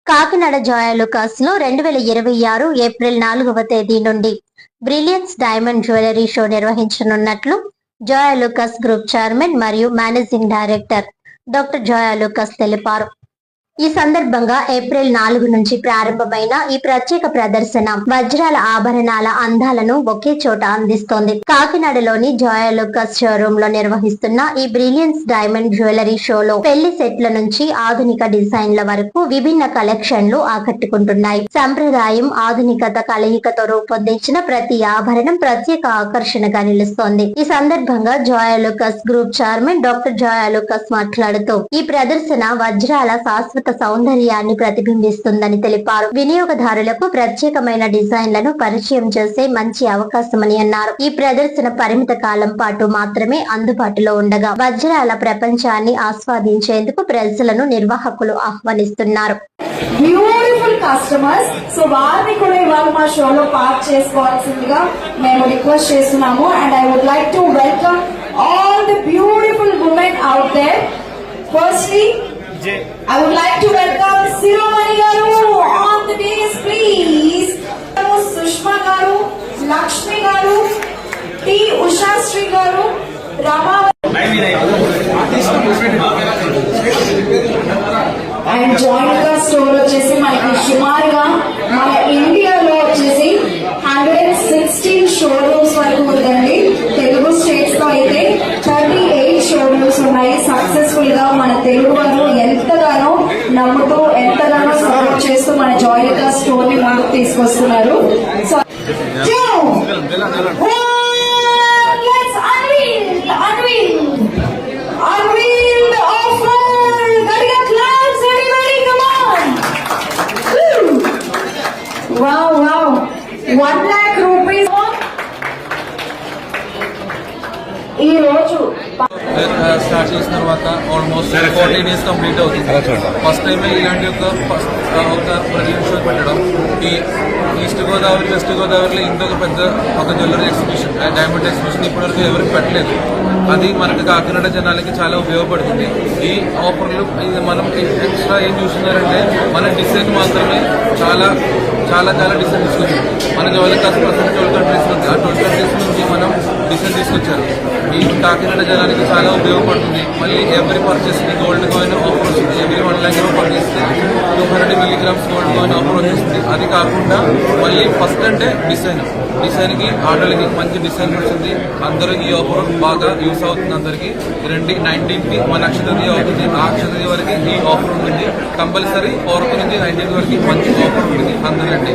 కాకినాడ జోయా లుకాస్ లో 2026 ఏప్రిల్ 4వ తేదీ నుండి బ్రిలియన్స్ డైమండ్ జ్యువెలరీ షో నిర్వహించనున్నట్లు జోయా లుకాస్ గ్రూప్ చైర్మన్ మరియు managing director doctor Joyalukkas తెలిపారు. ఈ సందర్భంగా ఏప్రిల్ 4 నుంచి ప్రారంభమైన ఈ ప్రత్యేక ప్రదర్శన వజ్రాల ఆభరణాల అందాలను ఒకే చోట అందిస్తోంది. కాకినాడలోని జోయా లుకాస్ షోరూమ్ లో నిర్వహిస్తున్న ఈ బ్రిలియన్స్ డైమండ్ జ్యువెలరీ షోలో పెళ్లి సెట్ల నుంచి ఆధునిక డిజైన్ల వరకు విభిన్న కలెక్షన్లు ఆకట్టుకుంటున్నాయి. సంప్రదాయం, ఆధునికత కలయికతో రూపొందించిన ప్రతి ఆభరణం ప్రత్యేక ఆకర్షణగా నిలుస్తోంది. ఈ సందర్భంగా Joyalukkas group chairman doctor Joyalukkas మాట్లాడుతూ ఈ ప్రదర్శన వజ్రాల శాశ్వత సౌందర్యాన్ని ప్రతిబింబిస్తుందని తెలిపారు. వినియోగదారులకు ప్రత్యేకమైన డిజైన్లను పరిచయం చేసే మంచి అవకాశమని అన్నారు. ఈ ప్రదర్శన పరిమిత కాలం పాటు మాత్రమే అందుబాటులో ఉండగా వజ్రాల ప్రపంచాన్ని ఆస్వాదించేందుకు ప్రజలను నిర్వాహకులు ఆహ్వానిస్తున్నారు. బ్యూటిఫుల్ కస్టమర్స్, సో వారిని కూడా ఇవాళ మా షోలో పార్ట్ చేసుకోవాల్సిందిగా మేము రిక్వెస్ట్ చేస్తున్నాము. And I would like to welcome all the beautiful women out there. Firstly I would like to welcome Siromani Garu on the dais, please. Sushma Garu, Lakshmi Garu, T. Usha Sri Garu, Rama. And join the store వచ్చేసి మనకి సుమారుగా మన ఇండియాలో వచ్చేసి 116 showrooms వరకు ఉందండి. Telugu states లో అయితే 38 షోరూమ్స్ ఉన్నాయి. సక్సెస్ఫుల్ గా మన తెలుగు వారు ఎంతగానో నమ్ముతూ ఎంతగానో సపోర్ట్ చేస్తూ మన జోయా లుకాస్ స్టోర్ ని ముందుకు తీసుకొస్తున్నారు. So Wow, wow. 1 lakh rupees. ఈ రోజు స్టార్ట్ చేసిన తర్వాత ఆల్మోస్ట్ 14 days కంప్లీట్ అవుతుంది. ఫస్ట్ టైం ఇలాంటి ఒక బ్రిలియన్స్ షో పెట్టడం. ఈ ఈస్ట్ గోదావరి, వెస్ట్ గోదావరిలో ఇంకొక పెద్ద ఒక జ్యువెలరీ ఎగ్జిబిషన్, డైమండ్ ఎగ్జిబిషన్ ఇప్పటివరకు ఎవరికి పెట్టలేదు. అది మనకి కాకినాడ జనాలకి చాలా ఉపయోగపడుతుంది. ఈ ఆఫర్లు మనం ఎక్స్ట్రా ఏం చూస్తున్నారంటే మన డిజైన్ మాత్రమే చాలా చాలా చాలా డిజైన్ తీసుకొచ్చాం. మన జోయా లుకాస్ ప్రస్తుతం 12 కంట్రీస్ నుంచి, ఆ 12 కంట్రీస్ నుంచి మనం డిజైన్ తీసుకొచ్చారు. ఈ కాకినాడ జనానికి చాలా ఉపయోగపడుతుంది. మళ్ళీ ఎవ్రీ పర్చేస్ కి గోల్డ్ కాయిన్ ఆఫర్ వస్తుంది. Every 1 lakh purchase 200 milligrams gold coin offer వచ్చేస్తుంది. అది కాకుండా మళ్ళీ ఫస్ట్ అంటే డిజైన్ కి ఆర్డర్లకి మంచి డిజైన్ వచ్చింది. అందరూ ఈ ఆఫర్ బాగా యూస్ అవుతుంది. అందరికి 19 కి మన అక్షతది అవుతుంది. ఆ అక్షతది వరకు ఈ ఆఫర్ ఉంటుంది. కంపల్సరీ 4th నుంచి 19th వరకు మంచి ఆఫర్ ఉంటుంది అందరికీ.